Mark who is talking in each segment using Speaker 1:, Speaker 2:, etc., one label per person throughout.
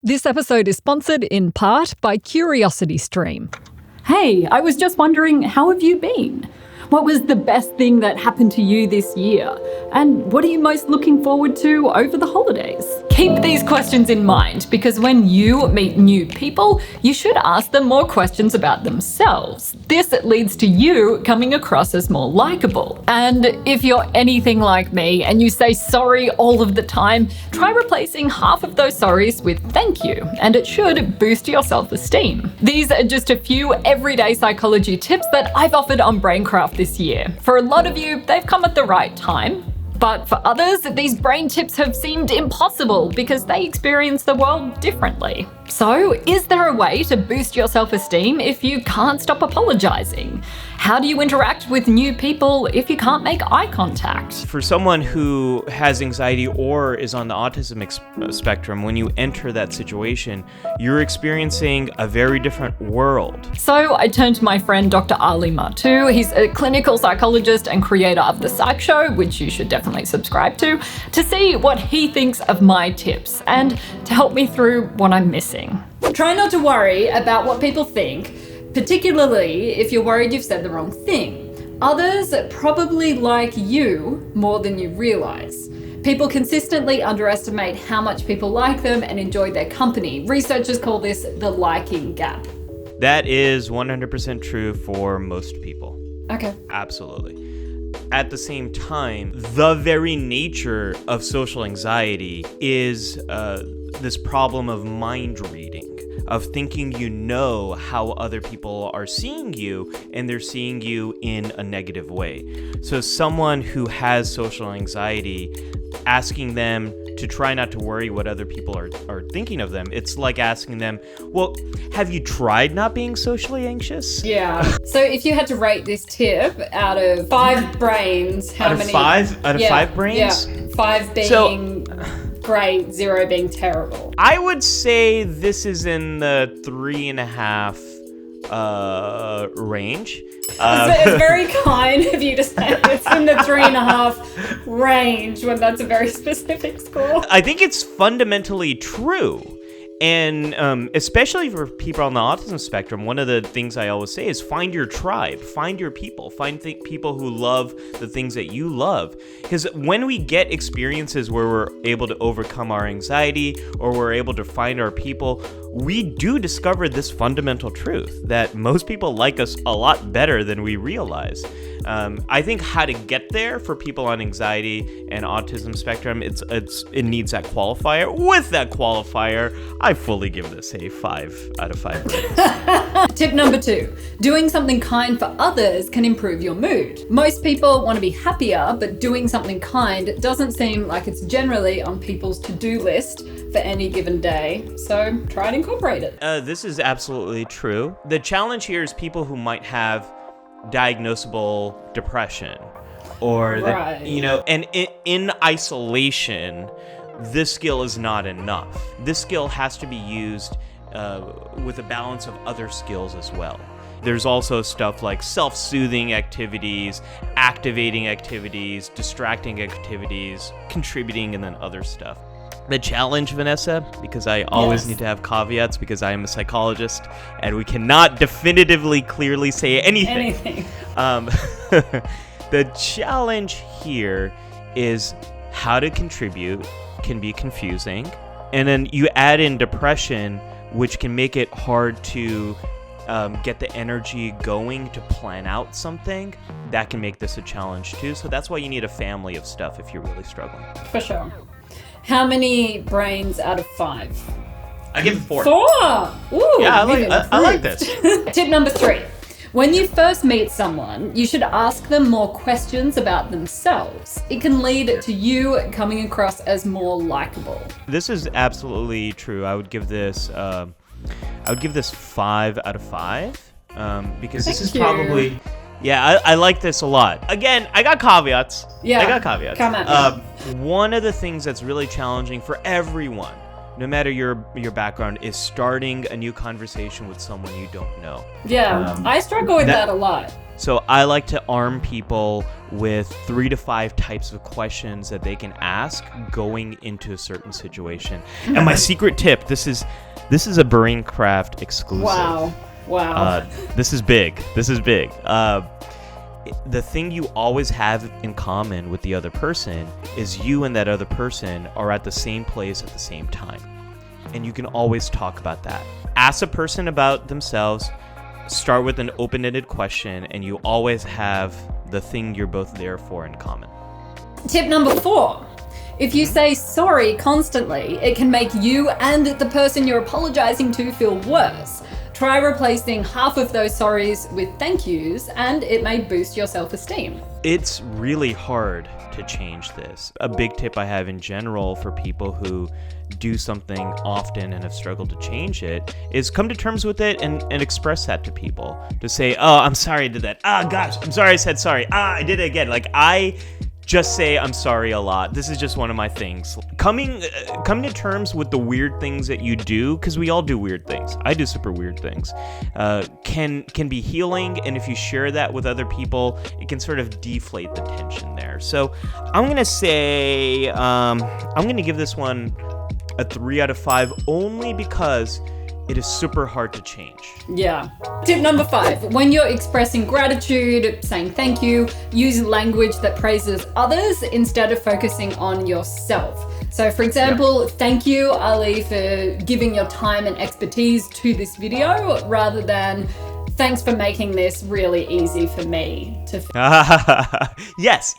Speaker 1: This episode is sponsored in part by CuriosityStream.
Speaker 2: Hey, I was just wondering, how have you been? What was the best thing that happened to you this year? And what are you most looking forward to over the holidays? Keep these questions in mind, because when you meet new people, you should ask them more questions about themselves. This leads to you coming across as more likable. And if you're anything like me and you say sorry all of the time, try replacing half of those sorries with thank you, and it should boost your self-esteem. These are just a few everyday psychology tips that I've offered on BrainCraft this year. For a lot of you, they've come at the right time. But for others, these brain tips have seemed impossible because they experience the world differently. So, is there a way to boost your self-esteem if you can't stop apologizing? How do you interact with new people if you can't make eye contact?
Speaker 3: For someone who has anxiety or is on the autism spectrum, when you enter that situation, you're experiencing a very different world.
Speaker 2: So I turned to my friend Dr. Ali Mattu. He's a clinical psychologist and creator of The Psych Show, which you should definitely subscribe to see what he thinks of my tips and to help me through what I'm missing. Try not to worry about what people think, particularly if you're worried you've said the wrong thing. Others probably like you more than you realize. People consistently underestimate how much people like them and enjoy their company. Researchers call this the liking gap.
Speaker 3: That is 100% true for most people.
Speaker 2: Okay.
Speaker 3: Absolutely. At the same time, the very nature of social anxiety is this problem of mind reading, of thinking you know how other people are seeing you and they're seeing you in a negative way. So someone who has social anxiety, asking them to try not to worry what other people are thinking of them, it's like asking them, well, have you tried not being socially anxious?
Speaker 2: Yeah. So if you had to rate this tip out of 5 brains, how many?
Speaker 3: Out of 5 brains?
Speaker 2: Yeah. 5 being great, 0 being terrible.
Speaker 3: I would say this is in the 3.5 range.
Speaker 2: It's very kind of you to say it's in the 3.5 range when that's a very specific score.
Speaker 3: I think it's fundamentally true. And especially for people on the autism spectrum, one of the things I always say is find your tribe, find your people, find people who love the things that you love. Because when we get experiences where we're able to overcome our anxiety or we're able to find our people, we do discover this fundamental truth that most people like us a lot better than we realize. I think how to get there for people on anxiety and autism spectrum, it needs that qualifier. With that qualifier, I fully give this a 5 out of 5 ratings.
Speaker 2: Tip number 2, doing something kind for others can improve your mood. Most people want to be happier, but doing something kind doesn't seem like it's generally on people's to-do list for any given day. So try and incorporate it.
Speaker 3: This is absolutely true. The challenge here is people who might have diagnosable depression or
Speaker 2: right.
Speaker 3: And in isolation, this skill is not enough. This skill has to be used with a balance of other skills as well. There's also stuff like self-soothing activities, activating activities, distracting activities, contributing, and then other stuff. The challenge, Vanessa, because I always need to have caveats because I am a psychologist and we cannot definitively clearly say anything. The challenge here is how to contribute can be confusing. And then you add in depression, which can make it hard to get the energy going to plan out something. That can make this a challenge too. So that's why you need a family of stuff if you're really struggling.
Speaker 2: For sure. How many brains out of 5?
Speaker 3: I give it 4.
Speaker 2: 4! Ooh,
Speaker 3: yeah, I like this.
Speaker 2: Tip number 3. When you first meet someone, you should ask them more questions about themselves. It can lead to you coming across as more likable.
Speaker 3: This is absolutely true. I would give this 5 out of 5 because this is probably. Yeah, I like this a lot. Again, I got caveats.
Speaker 2: Yeah,
Speaker 3: I got caveats.
Speaker 2: Come at me.
Speaker 3: One of the things that's really challenging for everyone no matter your background, is starting a new conversation with someone you don't know.
Speaker 2: Yeah, I struggle with that a lot.
Speaker 3: So I like to arm people with 3 to 5 types of questions that they can ask going into a certain situation. And my secret tip, this is a BrainCraft exclusive.
Speaker 2: Wow.
Speaker 3: This is big. The thing you always have in common with the other person is you and that other person are at the same place at the same time. And you can always talk about that. Ask a person about themselves, start with an open-ended question, and you always have the thing you're both there for in common.
Speaker 2: Tip number 4. If you say sorry constantly, it can make you and the person you're apologizing to feel worse. Try replacing half of those sorries with thank yous, and it may boost your self-esteem.
Speaker 3: It's really hard to change this. A big tip I have in general for people who do something often and have struggled to change it is come to terms with it and express that to people. To say, oh, I'm sorry I did that. Gosh, I'm sorry I said sorry. I did it again. Like, I just say I'm sorry a lot. This is just one of my things. Coming to terms with the weird things that you do, because we all do weird things. I do super weird things. Can be healing, and if you share that with other people, it can sort of deflate the tension there. So I'm gonna say I'm gonna give this one a 3 out of 5, only because it is super hard to change.
Speaker 2: Yeah. Tip number 5. When you're expressing gratitude, saying thank you, use language that praises others instead of focusing on yourself. So for example, Thank you, Ali, for giving your time and expertise to this video, rather than thanks for making this really easy for me to
Speaker 3: Yes.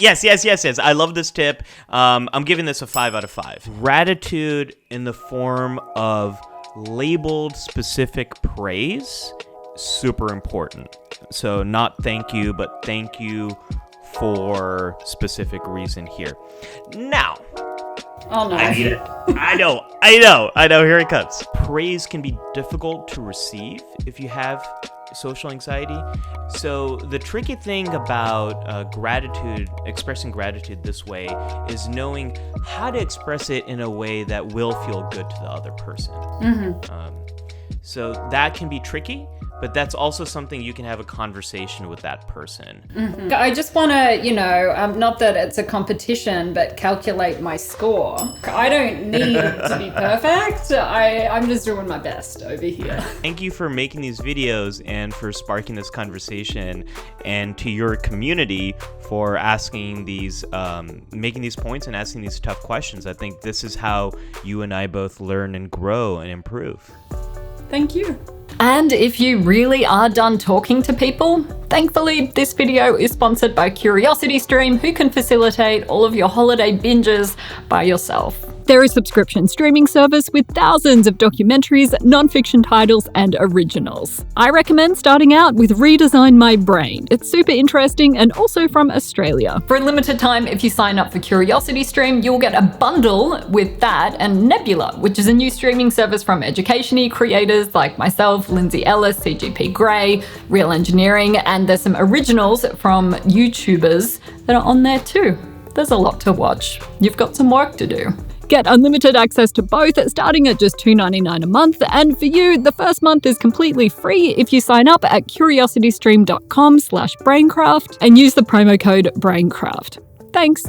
Speaker 3: I love this tip. I'm giving this a 5 out of 5. Gratitude in the form of labeled specific praise, super important. So not thank you, but thank you for specific reason here. Now,
Speaker 2: oh no,
Speaker 3: I know, here it comes. Praise can be difficult to receive if you have social anxiety. So the tricky thing about gratitude, expressing gratitude this way, is knowing how to express it in a way that will feel good to the other person. So that can be tricky, but that's also something you can have a conversation with that person.
Speaker 2: I just want to, not that it's a competition, but calculate my score. I don't need to be perfect. I'm just doing my best over here.
Speaker 3: Thank you for making these videos and for sparking this conversation, and to your community for asking these, making these points and asking these tough questions. I think this is how you and I both learn and grow and improve.
Speaker 2: Thank you. And if you really are done talking to people, thankfully this video is sponsored by CuriosityStream, who can facilitate all of your holiday binges by yourself.
Speaker 1: They're a subscription streaming service with thousands of documentaries, non-fiction titles, and originals. I recommend starting out with Redesign My Brain. It's super interesting and also from Australia.
Speaker 2: For a limited time, if you sign up for CuriosityStream, you'll get a bundle with that and Nebula, which is a new streaming service from education-y creators like myself, Lindsay Ellis, CGP Grey, Real Engineering, and there's some originals from YouTubers that are on there too. There's a lot to watch. You've got some work to do.
Speaker 1: Get unlimited access to both, starting at just $2.99 a month. And for you, the first month is completely free if you sign up at curiositystream.com/braincraft and use the promo code BrainCraft. Thanks.